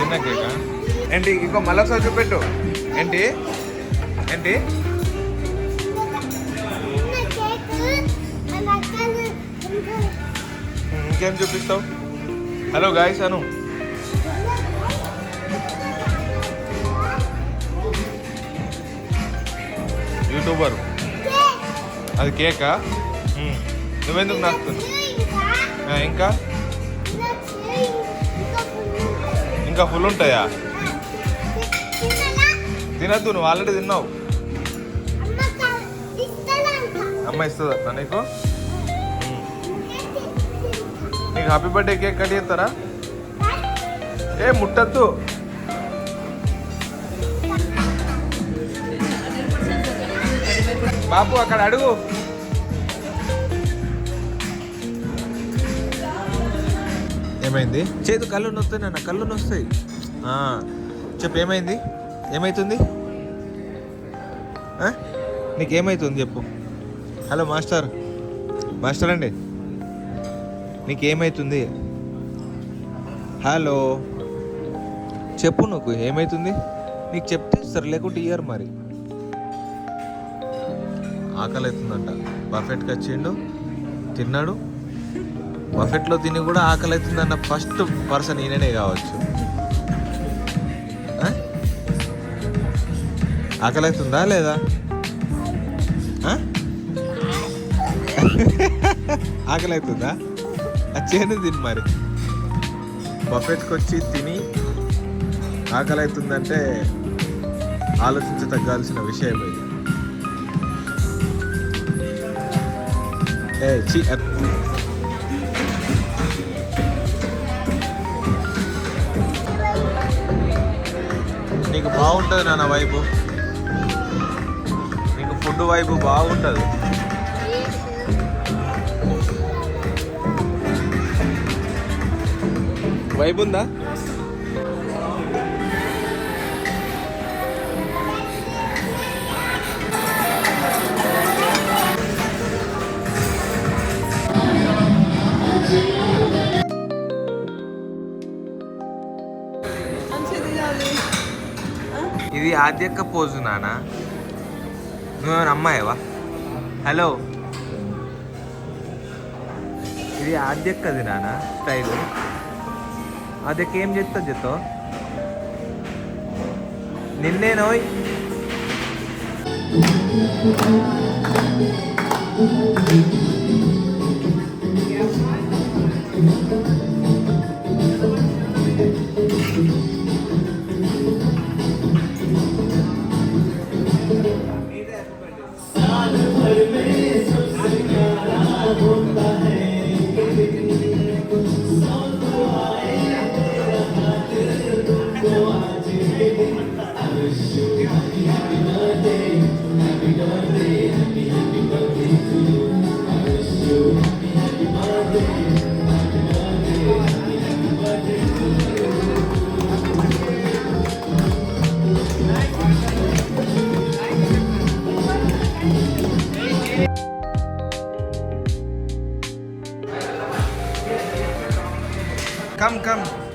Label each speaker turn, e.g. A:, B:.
A: చిన్న కేకా ఏంటి? ఇంకో మళ్ళొకసారి చూపెట్టు. ఏంటి ఏంటి? ఇంకేం చూపిస్తావు? హలో గాయ్స్ అను. యూట్యూబర్ అది కేకా? నువ్వెందుకు నాకుతున్నావు? ఇంకా ఇంకా ఫుల్ ఉంటాయా? తినద్దు, నువ్వు ఆల్రెడీ తిన్నావు. అమ్మ ఇస్తుందా నీకు? నీకు హ్యాపీ బర్త్డే కేక్ కట్ చేస్తారా? ఏ ముట్టద్దు. బాబు అక్కడ అడుగు. ఏమైంది? చేతు కళ్ళు నొస్తాయి నాన్న, కళ్ళు నొస్తాయి. చెప్పు ఏమైంది? ఏమైతుంది? నీకేమైతుంది చెప్పు. హలో మాస్టర్, మాస్టర్ అండి, నీకేమైతుంది? హలో చెప్పు, నువ్వు ఏమైతుంది? నీకు చెప్తే ఇస్తారు, లేకుంటే ఇయ్యారు. మరి ఆకలి అవుతుందంట. బఫెట్కి వచ్చిండు, తిన్నాడు. బఫెట్లో తిని కూడా ఆకలి అవుతుందన్న ఫస్ట్ పర్సన్ ఈయననే కావచ్చు. ఆకలి అవుతుందా లేదా? ఆకలి అవుతుందా? వచ్చేది తిని మరి. బఫెట్కి వచ్చి తిని ఆకలి అవుతుందంటే ఆలోచించతగ్గాల్సిన విషయం ఇది. నీకు బాగుంటుంది నాన్న వైబు, నీకు ఫుడ్ వైబు బాగుంటుంది. వైబు ఉందా? ఇది ఆద్యక్క పోజు నాన్న. నువ్వేమైనా అమ్మాయివా? హలో, ఇది ఆద్యక్కది నాన్న స్టైలు. ఆద్యక్క ఏం చెప్తా చెప్తావు? నిన్నేనోయ్. Come.